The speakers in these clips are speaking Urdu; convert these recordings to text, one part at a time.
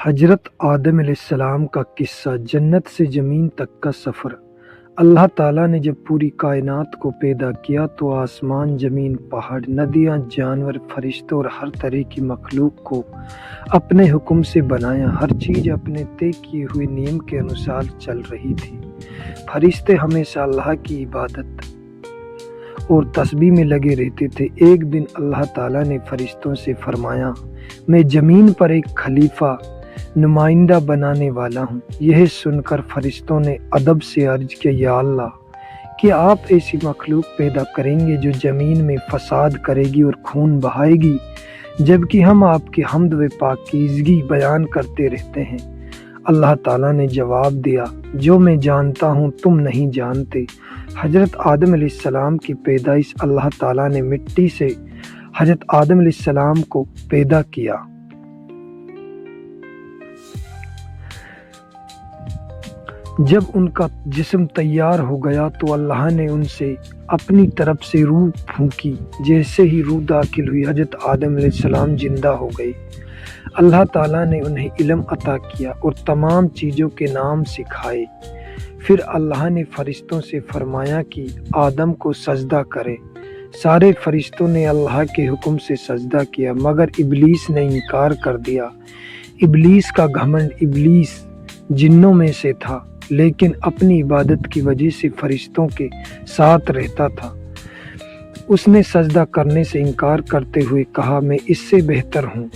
حضرت آدم علیہ السلام کا قصہ، جنت سے زمین تک کا سفر۔ اللہ تعالیٰ نے جب پوری کائنات کو پیدا کیا تو آسمان، زمین، پہاڑ، ندیاں، جانور، فرشتوں اور ہر طرح کی مخلوق کو اپنے حکم سے بنایا۔ ہر چیز اپنے طے کیے ہوئے نیم کے انوسار چل رہی تھی۔ فرشتے ہمیشہ اللہ کی عبادت اور تسبیح میں لگے رہتے تھے۔ ایک دن اللہ تعالیٰ نے فرشتوں سے فرمایا، میں زمین پر ایک خلیفہ نمائندہ بنانے والا ہوں۔ یہ سن کر فرشتوں نے ادب سے عرض کیا، یا اللہ، کہ آپ ایسی مخلوق پیدا کریں گے جو زمین میں فساد کرے گی اور خون بہائے گی، جبکہ ہم آپ کی حمد و پاکیزگی بیان کرتے رہتے ہیں۔ اللہ تعالیٰ نے جواب دیا، جو میں جانتا ہوں تم نہیں جانتے۔ حضرت آدم علیہ السلام کی پیدائش۔ اللہ تعالیٰ نے مٹی سے حضرت آدم علیہ السلام کو پیدا کیا۔ جب ان کا جسم تیار ہو گیا تو اللہ نے ان سے اپنی طرف سے روح پھونکی۔ جیسے ہی روح داخل ہوئی، حضرت آدم علیہ السلام زندہ ہو گئے۔ اللہ تعالیٰ نے انہیں علم عطا کیا اور تمام چیزوں کے نام سکھائے۔ پھر اللہ نے فرشتوں سے فرمایا کہ آدم کو سجدہ کرے۔ سارے فرشتوں نے اللہ کے حکم سے سجدہ کیا، مگر ابلیس نے انکار کر دیا۔ ابلیس کا گھمنڈ، ابلیس جنوں میں سے تھا، لیکن اپنی عبادت کی وجہ سے فرشتوں کے ساتھ رہتا تھا۔ اس نے سجدہ کرنے سے انکار کرتے ہوئے کہا، میں اس سے بہتر ہوں۔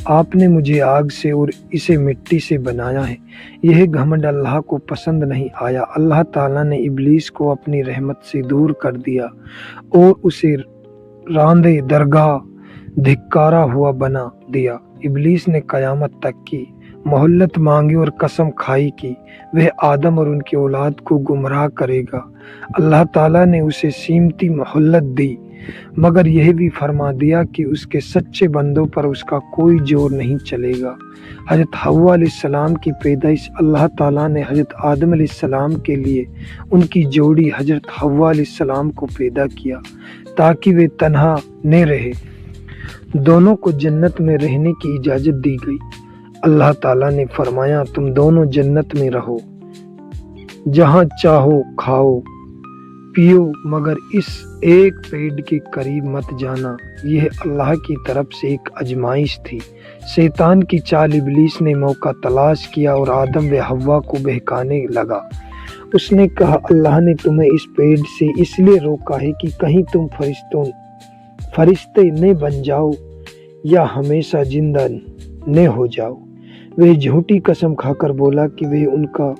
آپ نے مجھے آگ سے اور اسے مٹی سے بنایا ہے۔ یہ گھمنڈ اللہ کو پسند نہیں آیا۔ اللہ تعالیٰ نے ابلیس کو اپنی رحمت سے دور کر دیا اور اسے راندے درگاہ دھکارا ہوا بنا دیا۔ ابلیس نے قیامت تک کی مہلت مانگی اور قسم کھائی کہ وہ آدم اور ان کی اولاد کو گمراہ کرے گا۔ اللہ تعالیٰ نے اسے سیمتی مہلت دی، مگر یہ بھی فرما دیا کہ اس کے سچے بندوں پر اس کا کوئی زور نہیں چلے گا۔ حضرت حوا علیہ السلام کی پیدائش۔ اللہ تعالیٰ نے حضرت آدم علیہ السلام کے لیے ان کی جوڑی حضرت حوا علیہ السلام کو پیدا کیا تاکہ وہ تنہا نہ رہے۔ دونوں کو جنت میں رہنے کی اجازت دی گئی۔ اللہ تعالیٰ نے فرمایا، تم دونوں جنت میں رہو، جہاں چاہو کھاؤ پیو، مگر اس ایک پیڑ کے قریب مت جانا۔ یہ اللہ کی طرف سے ایک آزمائش تھی۔ شیطان کی چال۔ ابلیس نے موقع تلاش کیا اور آدم و حوا کو بہکانے لگا۔ اس نے کہا، اللہ نے تمہیں اس پیڑ سے اس لیے روکا ہے کہ کہیں تم فرشتے نہ بن جاؤ یا ہمیشہ زندہ نہ ہو جاؤ۔ وہ جھوٹی قسم کھا کر بولا کہ وہ ان کا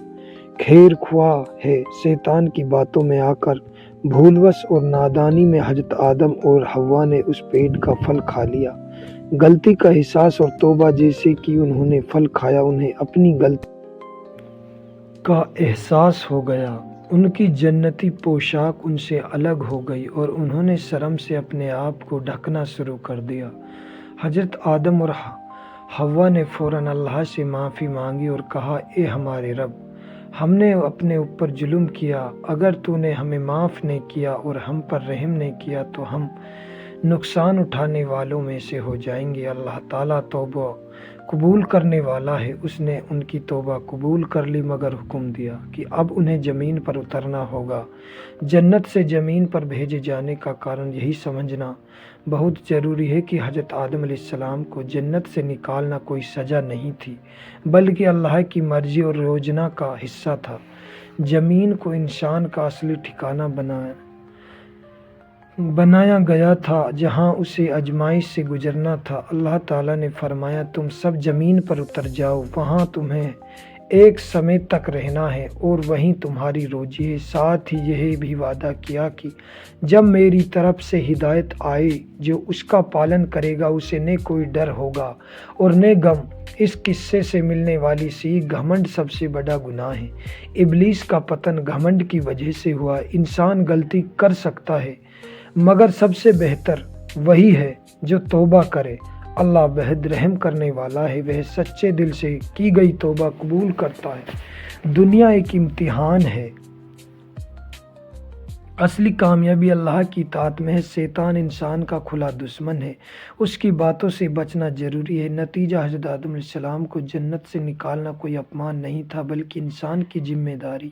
خیر خواہ ہے۔ شیطان کی باتوں میں آ کر بھولوس اور نادانی میں حضرت آدم اور حوا نے اس پیڑ کا پھل کھا لیا۔ غلطی کا احساس اور توبہ۔ جیسے کہ انہوں نے پھل کھایا، انہیں اپنی غلطی کا احساس ہو گیا۔ ان کی جنتی پوشاک ان سے الگ ہو گئی اور انہوں نے شرم سے اپنے آپ کو ڈھکنا شروع کر دیا۔ حضرت آدم اور حوا نے فوراً اللہ سے معافی مانگی اور کہا، اے ہمارے رب، ہم نے اپنے اوپر ظلم کیا۔ اگر تو نے ہمیں معاف نہیں کیا اور ہم پر رحم نہیں کیا تو ہم نقصان اٹھانے والوں میں سے ہو جائیں گے۔ اللہ تعالیٰ توبہ قبول کرنے والا ہے۔ اس نے ان کی توبہ قبول کر لی، مگر حکم دیا کہ اب انہیں زمین پر اترنا ہوگا۔ جنت سے زمین پر بھیجے جانے کا کارن یہی سمجھنا بہت ضروری ہے کہ حضرت آدم علیہ السلام کو جنت سے نکالنا کوئی سزا نہیں تھی، بلکہ اللہ کی مرضی اور یوجنا کا حصہ تھا۔ زمین کو انسان کا اصلی ٹھکانہ بنایا گیا تھا، جہاں اسے آزمائش سے گزرنا تھا۔ اللہ تعالیٰ نے فرمایا، تم سب زمین پر اتر جاؤ، وہاں تمہیں ایک سمے تک رہنا ہے اور وہیں تمہاری روزی ہے۔ ساتھ ہی یہ بھی وعدہ کیا کہ جب میری طرف سے ہدایت آئے، جو اس کا پالن کرے گا اسے نہ کوئی ڈر ہوگا اور نہ غم۔ اس قصے سے ملنے والی سیکھ، گھمنڈ سب سے بڑا گناہ ہے۔ ابلیس کا پتن گھمنڈ کی وجہ سے ہوا۔ انسان غلطی کر سکتا ہے، مگر سب سے بہتر وہی ہے جو توبہ کرے۔ اللہ بہت رحم کرنے والا ہے، وہ سچے دل سے کی گئی توبہ قبول کرتا ہے۔ دنیا ایک امتحان ہے۔ اصلی کامیابی اللہ کی اطاعت میں ہے، شیطان انسان کا کھلا دشمن ہے، اس کی باتوں سے بچنا ضروری ہے۔ نتیجہ حضرت آدم علیہ السلام کو جنت سے نکالنا کوئی اپمان نہیں تھا بلکہ انسان کی ذمہ داری